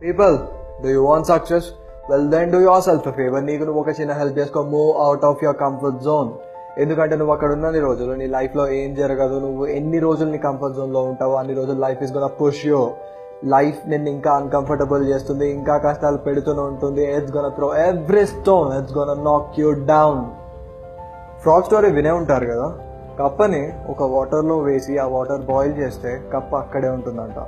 People, do you want success? Well then do yourself a favor. నీకు నువ్వు ఒక చిన్న హెల్ప్ చేసుకో. Move out of your comfort zone. ఎందుకంటే నువ్వు అక్కడ ఉన్నన్ని రోజులు నీ లైఫ్లో ఏం జరగదు. నువ్వు ఎన్ని రోజులు నీ కంఫర్ట్ జోన్లో ఉంటావో అన్ని రోజులు life is gonna push you. Life నిన్ను ఇంకా అన్కంఫర్టబుల్ చేస్తుంది, ఇంకా కష్టాలు పెడుతూనే ఉంటుంది. It's gonna throw every stone, it's gonna నాక్ యూ డౌన్. ఫ్రాగ్ స్టోరీ వినే ఉంటారు కదా. కప్పని ఒక వాటర్లో వేసి ఆ వాటర్ బాయిల్ చేస్తే కప్ప అక్కడే ఉంటుందంట.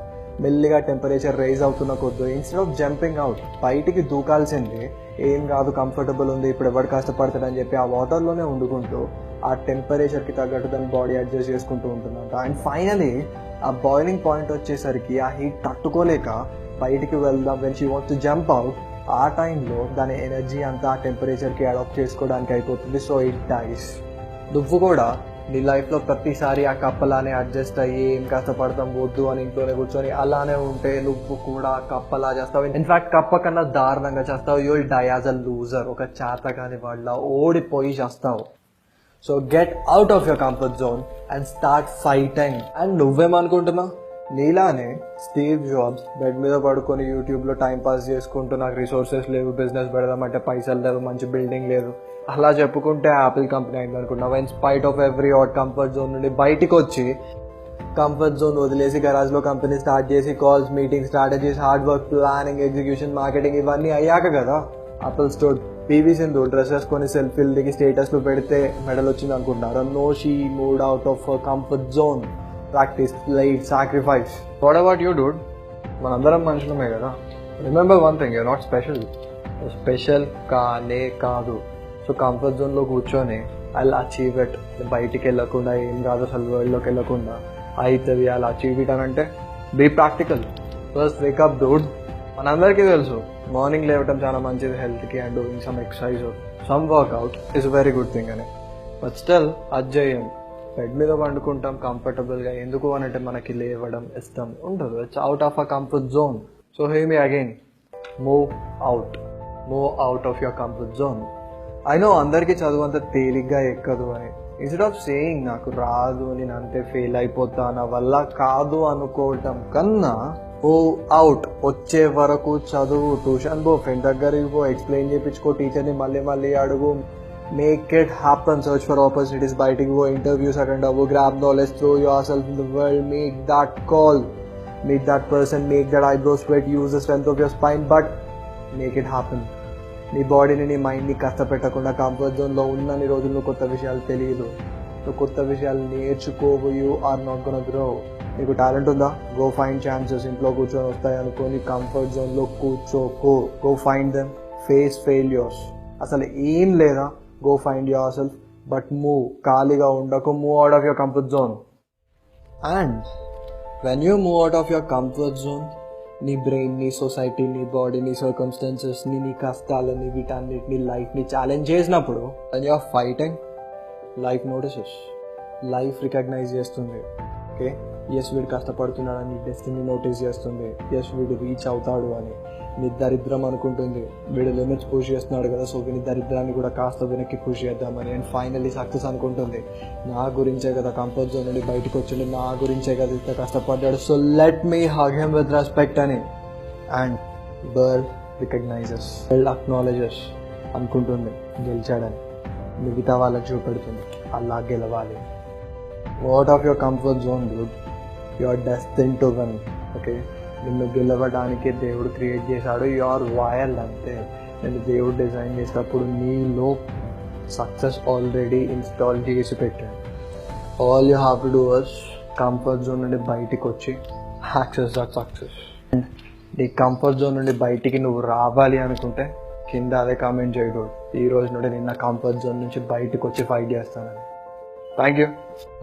మెల్లిగా టెంపరేచర్ రైజ్ అవుతున్న కొద్దు ఇన్స్టెడ్ ఆఫ్ జంపింగ్ అవుట్ బయటికి దూకాల్సింది, ఏం కాదు కంఫర్టబుల్ ఉంది ఇప్పుడు ఎవరు కష్టపడతాడని చెప్పి ఆ వాటర్లోనే వండుకుంటూ ఆ టెంపరేచర్కి తగ్గట్టు దాని బాడీ అడ్జస్ట్ చేసుకుంటూ ఉంటుందంట. అండ్ ఫైనలీ ఆ బాయిలింగ్ పాయింట్ వచ్చేసరికి ఆ హీట్ తట్టుకోలేక బయటికి వెళ్దాం when she wants to jump out, ఆ టైంలో దాని ఎనర్జీ అంతా ఆ టెంపరేచర్కి అడాప్ట్ చేసుకోవడానికి అయిపోతుంది. So it dies. నువ్వు కూడా నీ లైఫ్లో ప్రతిసారి ఆ కప్పలానే అడ్జస్ట్ అయ్యి ఏం కష్టపడతాం వద్దు అని ఇంట్లోనే కూర్చొని అలానే ఉంటే నువ్వు కూడా కప్పలా చేస్తావు. ఇన్ఫాక్ట్ కప్ప కన్నా దారుణంగా చేస్తావు. You will die as a loser. ఒక చేత కాని వాళ్ళ ఓడిపోయి చేస్తావు. So get out of your comfort zone and start fighting. And నువ్వేమనుకుంటున్నావు, నీలానే స్టీవ్ జాబ్స్ బెడ్ మీద పడుకొని యూట్యూబ్లో టైం పాస్ చేసుకుంటూ నాకు రిసోర్సెస్ లేవు, బిజినెస్ పెడదామంటే పైసలు లేవు, మంచి బిల్డింగ్ లేదు, అలా చెప్పుకుంటే యాపిల్ కంపెనీ అయింది అనుకున్నావు. In spite of every at comfort zone నుండి బయటికి వచ్చి కంఫర్ట్ జోన్ వదిలేసి గరాజ్లో కంపెనీ స్టార్ట్ చేసి calls, meeting, strategies, hard work, planning, execution, marketing ఇవన్నీ అయ్యాక కదా Apple store. PV Sindhu dress వేసుకొని సెల్ఫీలు దిగి స్టేటస్లు పెడితే మెడల్ వచ్చింది అనుకుంటున్నారు. No, she moved out of comfort zone. Practice, light, sacrifice. What about you dude? మనందరం మనుషులమే కదా. Remember one thing, you're not special. Special కానే కాదు. సో కంఫర్ట్ జోన్లో కూర్చొని ఐ అచీవ్ ఇట్, బయటికి వెళ్ళకుండా ఏం కాదు అసలు వరల్డ్లోకి వెళ్ళకుండా అవుతుంది అలా అచీవ్ ఇట్ అని అంటే be practical. First wake up dude. మనందరికీ తెలుసు మార్నింగ్ లేవటం చాలా మంచిది హెల్త్కి and doing some exercise, some workout is very good thing అని. బట్ స్టిల్ అది చేయండి. బెడ్ మీద పండుకుంటాం కంఫర్టబుల్గా, ఎందుకు అని అంటే మనకి లేవడం ఇష్టం ఉండదు. It's out of a comfort zone. So hey me again, move out of your comfort zone. I know అందరికీ చదువు అంత తేలిగ్గా ఎక్కదు అని. ఇన్స్టెడ్ ఆఫ్ సేయింగ్ నాకు రాదు, నేను అంతే ఫెయిల్ అయిపోతా, నా వల్ల కాదు అనుకోవటం కన్నా అవుట్, వచ్చే వరకు చదువు, ట్యూషన్ పో, ఫ్రెండ్ దగ్గరికి పో, ఎక్స్ప్లెయిన్ చేయించుకో, టీచర్ని మళ్ళీ అడుగు, make it happen, search for opportunities, బయటికి పో, ఇంటర్వ్యూస్ అటెండ్ అవ్వు, grab knowledge, throw your self in the world, make that call, meet that person, make that eyebrow sweat, use the strength of your spine, but make it happen. నీ బాడీని, నీ మైండ్ని కష్టపెట్టకుండా comfort జోన్లో ఉన్నన్ని రోజులు నువ్వు కొత్త విషయాలు తెలియదు, నువ్వు కొత్త విషయాలు నేర్చుకోవు, you are not gonna grow. నీకు టాలెంట్ ఉందా? Go find chances. ఇంట్లో కూర్చొని వస్తాయి అనుకోని కంఫర్ట్ జోన్లో కూర్చోకో. Go find them, face failures. అసలు ఏం లేదా, go find yourself, but move. ఖాళీగా ఉండకు, move out of your comfort zone. And when you move out of your comfort zone, నీ బ్రెయిన్, నీ సొసైటీ, నీ బాడీ, నీ సర్కమ్స్టాన్సెస్ని, నీ కష్టాలని, వీటన్నిటిని, లైఫ్ని ఛాలెంజ్ చేసినప్పుడు when you are fighting, life notices, life recognise చేస్తుంది. ఓకే, ఎస్ వీడు కష్టపడుతున్నాడని డెస్టినీ నోటీస్ చేస్తుంది. ఎస్ వీడు రీచ్ అవుతాడు అని. నీ దరిద్రం అనుకుంటుంది వీడు లిమిట్స్ పుష్ చేస్తున్నాడు కదా, సో వీని దరిద్రాన్ని కూడా కాస్త వెనక్కి పుష్ చేద్దామని. అండ్ ఫైనల్లీ సక్సెస్ అనుకుంటుంది, నా గురించే కదా కంఫర్ట్ జోన్ నుండి బయటకు వచ్చిండు, నా గురించే కదా ఇంత కష్టపడ్డాడు, so let me hug him with respect అని. And world recognises, world acknowledges అనుకుంటుంది గెలిచాడని. మిగతా వాళ్ళకి చూపెడుతుంది అలా గెలవాలి. Out of your comfort zone dude, you are destined to win. Okay, నిన్ను గెలవడానికి దేవుడు క్రియేట్ చేశాడు. యు ఆర్ వైల్డ్ అంతే. నేను దేవుడు డిజైన్ చేసేటప్పుడు నీలో సక్సెస్ ఆల్రెడీ ఇన్స్టాల్ చేసి పెట్టాను. All you have to do is comfort zone నుండి బయటికి వచ్చి యాక్సెస్ దట్ సక్సెస్. నీ కంఫర్ట్ జోన్ నుండి బయటికి నువ్వు రావాలి అనుకుంటే కింద అదే కామెంట్ చేయడు, ఈ రోజు నుండి నిన్న కంఫర్ట్ జోన్ నుంచి బయటకు వచ్చి ఫైట్ చేస్తానని. Thank you,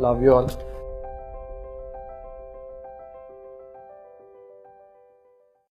love you all.